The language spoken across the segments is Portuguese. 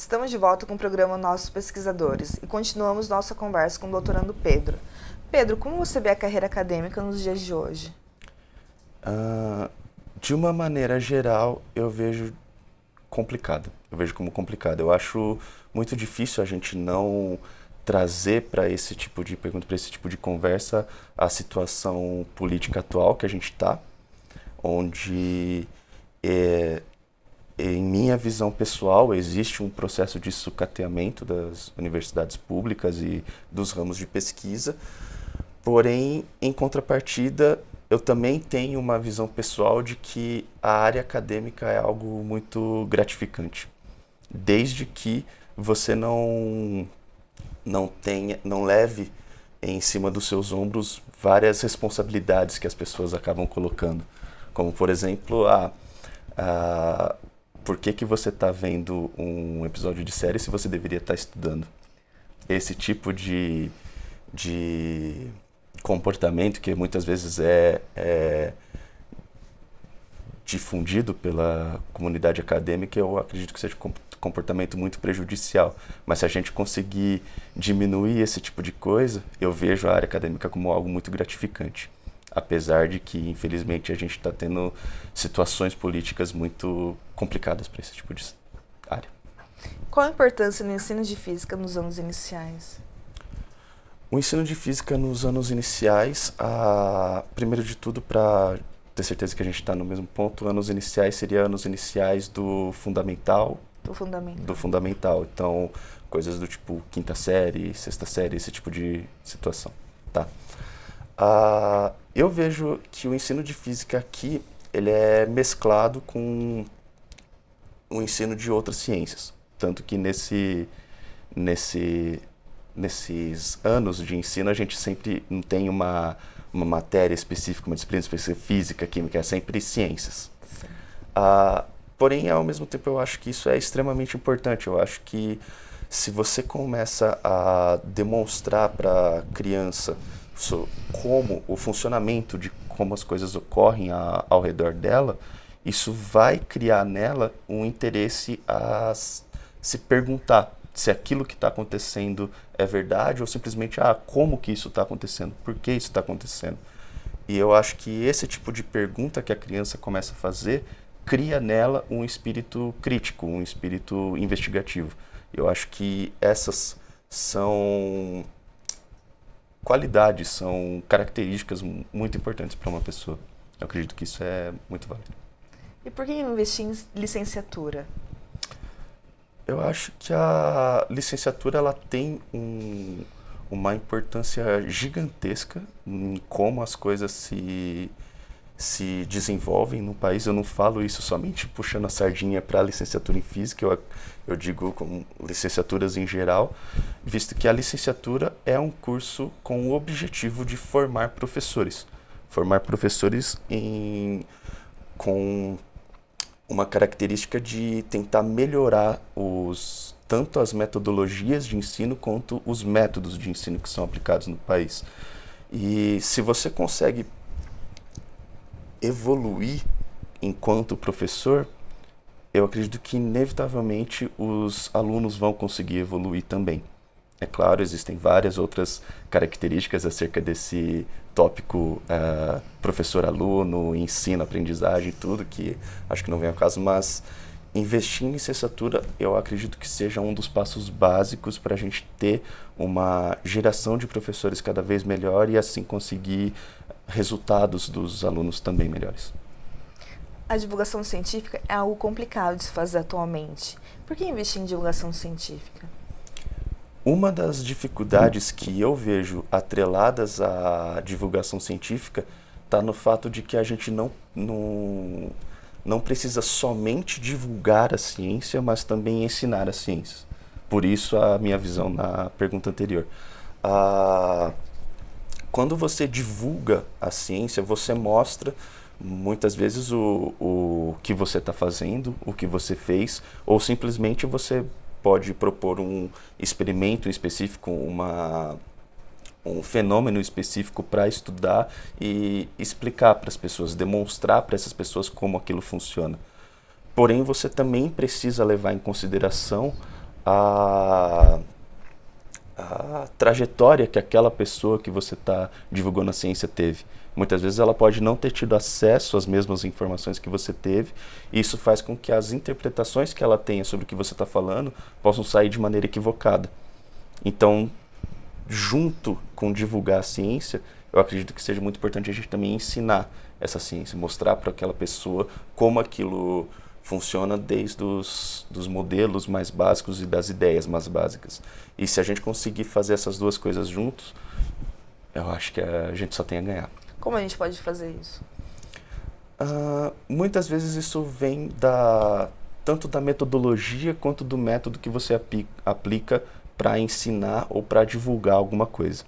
Estamos de volta com o programa Nossos Pesquisadores e continuamos nossa conversa com o doutorando Pedro. Pedro, como você vê a carreira acadêmica nos dias de hoje? De uma maneira geral, eu vejo complicado. Eu vejo como complicado. Eu acho muito difícil a gente não trazer para esse tipo de pergunta, para esse tipo de conversa, a situação política atual que a gente está, onde, em minha visão pessoal, existe um processo de sucateamento das universidades públicas e dos ramos de pesquisa. Porém, em contrapartida, eu também tenho uma visão pessoal de que a área acadêmica é algo muito gratificante, desde que você não leve em cima dos seus ombros várias responsabilidades que as pessoas acabam colocando, como por exemplo, por que você está vendo um episódio de série se você deveria estar estudando? Esse tipo de comportamento que muitas vezes é difundido pela comunidade acadêmica, eu acredito que seja um comportamento muito prejudicial. Mas se a gente conseguir diminuir esse tipo de coisa, eu vejo a área acadêmica como algo muito gratificante. Apesar de que, infelizmente, a gente está tendo situações políticas muito complicadas para esse tipo de área. Qual a importância no ensino de física nos anos iniciais? O ensino de física nos anos iniciais, primeiro de tudo, para ter certeza que a gente está no mesmo ponto, anos iniciais seria anos iniciais do fundamental. Do fundamental. Então, coisas do tipo quinta série, sexta série, esse tipo de situação. Tá. Eu vejo que o ensino de física aqui, ele é mesclado com o ensino de outras ciências. Tanto que nesses anos de ensino, a gente sempre não tem uma matéria específica, uma disciplina específica, física, química, é sempre ciências. Porém, ao mesmo tempo, eu acho que isso é extremamente importante. Eu acho que se você começa a demonstrar para a criança como o funcionamento de como as coisas ocorrem ao redor dela, isso vai criar nela um interesse a se perguntar se aquilo que está acontecendo é verdade ou simplesmente, como que isso está acontecendo? Por que isso está acontecendo? E eu acho que esse tipo de pergunta que a criança começa a fazer cria nela um espírito crítico, um espírito investigativo. Eu acho que essas são qualidades, são características muito importantes para uma pessoa. Eu acredito que isso é muito válido. E por que investir em licenciatura? Eu acho que a licenciatura ela tem uma importância gigantesca em como as coisas se desenvolvem no país. Eu não falo isso somente puxando a sardinha para a licenciatura em física, eu digo com licenciaturas em geral, visto que a licenciatura é um curso com o objetivo de formar professores. Formar professores com uma característica de tentar melhorar tanto as metodologias de ensino quanto os métodos de ensino que são aplicados no país. E se você consegue evoluir enquanto professor, eu acredito que inevitavelmente os alunos vão conseguir evoluir também. É claro, existem várias outras características acerca desse tópico professor-aluno, ensino, aprendizagem, tudo, que acho que não vem ao caso, mas investir em licenciatura eu acredito que seja um dos passos básicos para a gente ter uma geração de professores cada vez melhor e assim conseguir resultados dos alunos também melhores. A divulgação científica é algo complicado de se fazer atualmente. Por que investir em divulgação científica? Uma das dificuldades que eu vejo atreladas à divulgação científica está no fato de que a gente não precisa somente divulgar a ciência, mas também ensinar a ciência. Por isso a minha visão na pergunta anterior. Quando você divulga a ciência, você mostra muitas vezes o que você está fazendo, o que você fez, ou simplesmente você pode propor um experimento específico, um fenômeno específico para estudar e explicar para as pessoas, demonstrar para essas pessoas como aquilo funciona. Porém, você também precisa levar em consideração a, a trajetória que aquela pessoa que você está divulgando a ciência teve. Muitas vezes ela pode não ter tido acesso às mesmas informações que você teve, e isso faz com que as interpretações que ela tenha sobre o que você está falando possam sair de maneira equivocada. Então, junto com divulgar a ciência, eu acredito que seja muito importante a gente também ensinar essa ciência, mostrar para aquela pessoa como aquilo funciona desde dos modelos mais básicos e das ideias mais básicas. E se a gente conseguir fazer essas duas coisas juntos, eu acho que a gente só tem a ganhar. Como a gente pode fazer isso? Muitas vezes isso vem tanto da metodologia quanto do método que você aplica para ensinar ou para divulgar alguma coisa.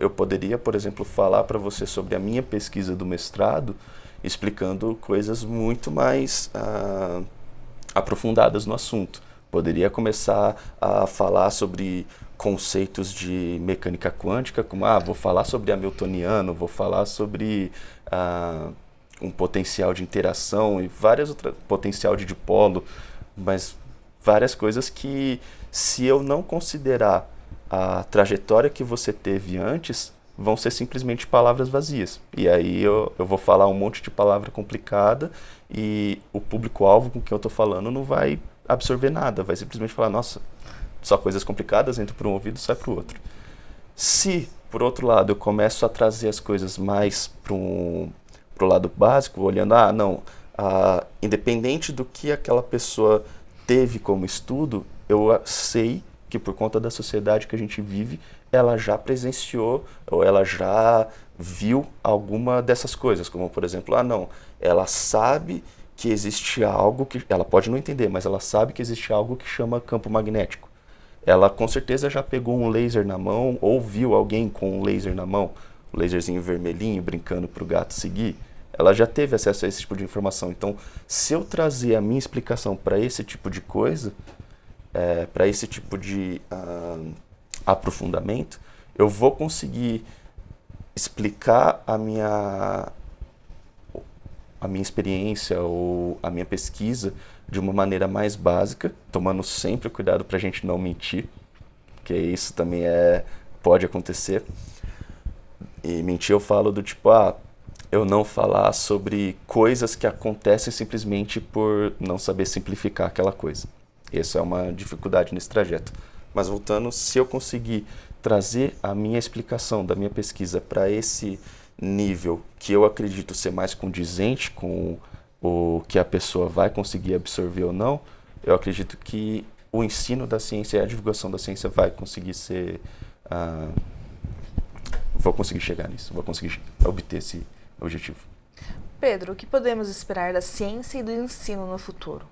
Eu poderia, por exemplo, falar para você sobre a minha pesquisa do mestrado, explicando coisas muito mais aprofundadas no assunto. Poderia começar a falar sobre conceitos de mecânica quântica, como vou falar sobre hamiltoniano, vou falar sobre um potencial de interação e potencial de dipolo, mas várias coisas que, se eu não considerar a trajetória que você teve antes, vão ser simplesmente palavras vazias. E aí eu vou falar um monte de palavra complicada e o público-alvo com quem eu estou falando não vai absorver nada, vai simplesmente falar, nossa, só coisas complicadas, entra por um ouvido e sai para o outro. Se, por outro lado, eu começo a trazer as coisas mais pro lado básico, olhando, independente do que aquela pessoa teve como estudo, eu sei que por conta da sociedade que a gente vive, ela já presenciou ou ela já viu alguma dessas coisas, como por exemplo, ela sabe que existe algo que, ela pode não entender, mas ela sabe que existe algo que chama campo magnético. Ela com certeza já pegou um laser na mão ou viu alguém com um laser na mão, um laserzinho vermelhinho brincando para o gato seguir. Ela já teve acesso a esse tipo de informação. Então, se eu trazer a minha explicação para esse tipo de coisa, para esse tipo de aprofundamento, eu vou conseguir explicar a minha experiência ou a minha pesquisa de uma maneira mais básica, tomando sempre cuidado para a gente não mentir, porque isso também pode acontecer. E mentir eu falo do tipo, eu não falar sobre coisas que acontecem simplesmente por não saber simplificar aquela coisa. Essa é uma dificuldade nesse trajeto. Mas voltando, se eu conseguir trazer a minha explicação da minha pesquisa para esse nível que eu acredito ser mais condizente com o que a pessoa vai conseguir absorver ou não, eu acredito que o ensino da ciência e a divulgação da ciência vai conseguir ser... vou conseguir chegar nisso, vou conseguir obter esse objetivo. Pedro, o que podemos esperar da ciência e do ensino no futuro?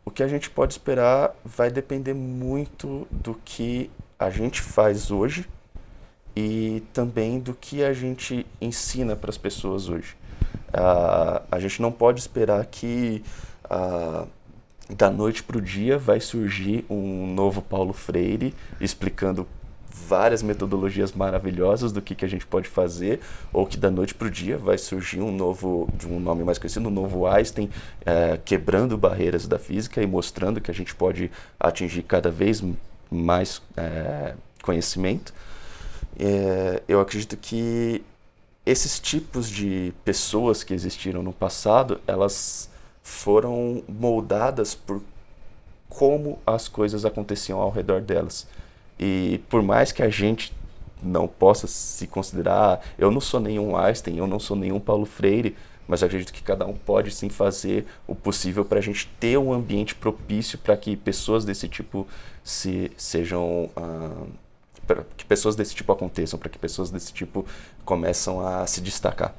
O que a gente pode esperar vai depender muito do que a gente faz hoje e também do que a gente ensina para as pessoas hoje. A gente não pode esperar que da noite para o dia vai surgir um novo Paulo Freire explicando várias metodologias maravilhosas do que a gente pode fazer, ou que da noite para o dia vai surgir um novo, de um nome mais conhecido, um novo Einstein, quebrando barreiras da física e mostrando que a gente pode atingir cada vez mais conhecimento. Eu acredito que esses tipos de pessoas que existiram no passado, elas foram moldadas por como as coisas aconteciam ao redor delas. E por mais que a gente não possa se considerar, eu não sou nenhum Einstein, eu não sou nenhum Paulo Freire, mas eu acredito que cada um pode sim fazer o possível para a gente ter um ambiente propício para que pessoas desse tipo para que pessoas desse tipo aconteçam, para que pessoas desse tipo começam a se destacar.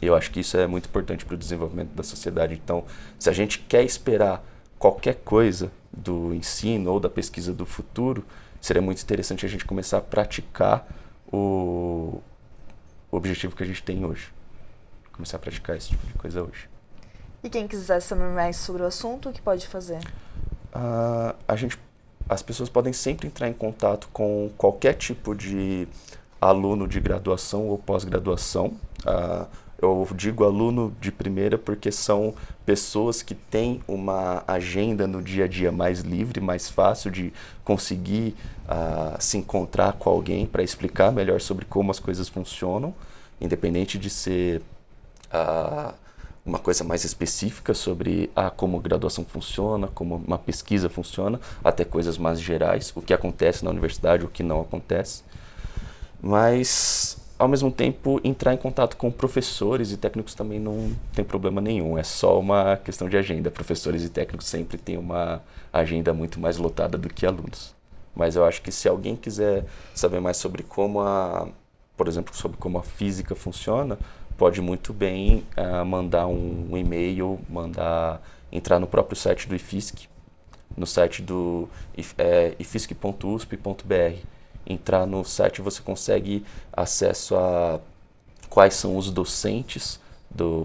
E eu acho que isso é muito importante para o desenvolvimento da sociedade. Então, se a gente quer esperar qualquer coisa do ensino ou da pesquisa do futuro, seria muito interessante a gente começar a praticar o objetivo que a gente tem hoje. Começar a praticar esse tipo de coisa hoje. E quem quiser saber mais sobre o assunto, o que pode fazer? As pessoas podem sempre entrar em contato com qualquer tipo de aluno de graduação ou pós-graduação. Eu digo aluno de primeira porque são pessoas que têm uma agenda no dia a dia mais livre, mais fácil de conseguir se encontrar com alguém para explicar melhor sobre como as coisas funcionam, independente de ser uma coisa mais específica sobre como a graduação funciona, como uma pesquisa funciona, até coisas mais gerais, o que acontece na universidade, o que não acontece. Mas, ao mesmo tempo, entrar em contato com professores e técnicos também não tem problema nenhum, é só uma questão de agenda. Professores e técnicos sempre têm uma agenda muito mais lotada do que alunos. Mas eu acho que se alguém quiser saber mais sobre por exemplo, sobre como a física funciona, pode muito bem mandar um e-mail, entrar no próprio site do IFSC, no site do ifsc.usp.br. Entrar no site você consegue acesso a quais são os docentes,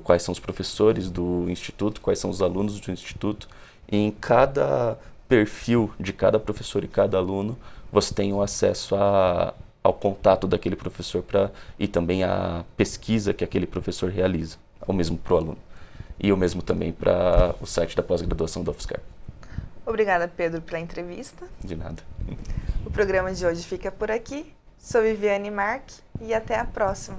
quais são os professores do instituto, quais são os alunos do instituto. E em cada perfil de cada professor e cada aluno, você tem o acesso ao contato daquele professor e também a pesquisa que aquele professor realiza, o mesmo para o aluno. E o mesmo também para o site da pós-graduação da UFSCar. Obrigada, Pedro, pela entrevista. De nada. O programa de hoje fica por aqui. Sou Viviane Marque e até a próxima.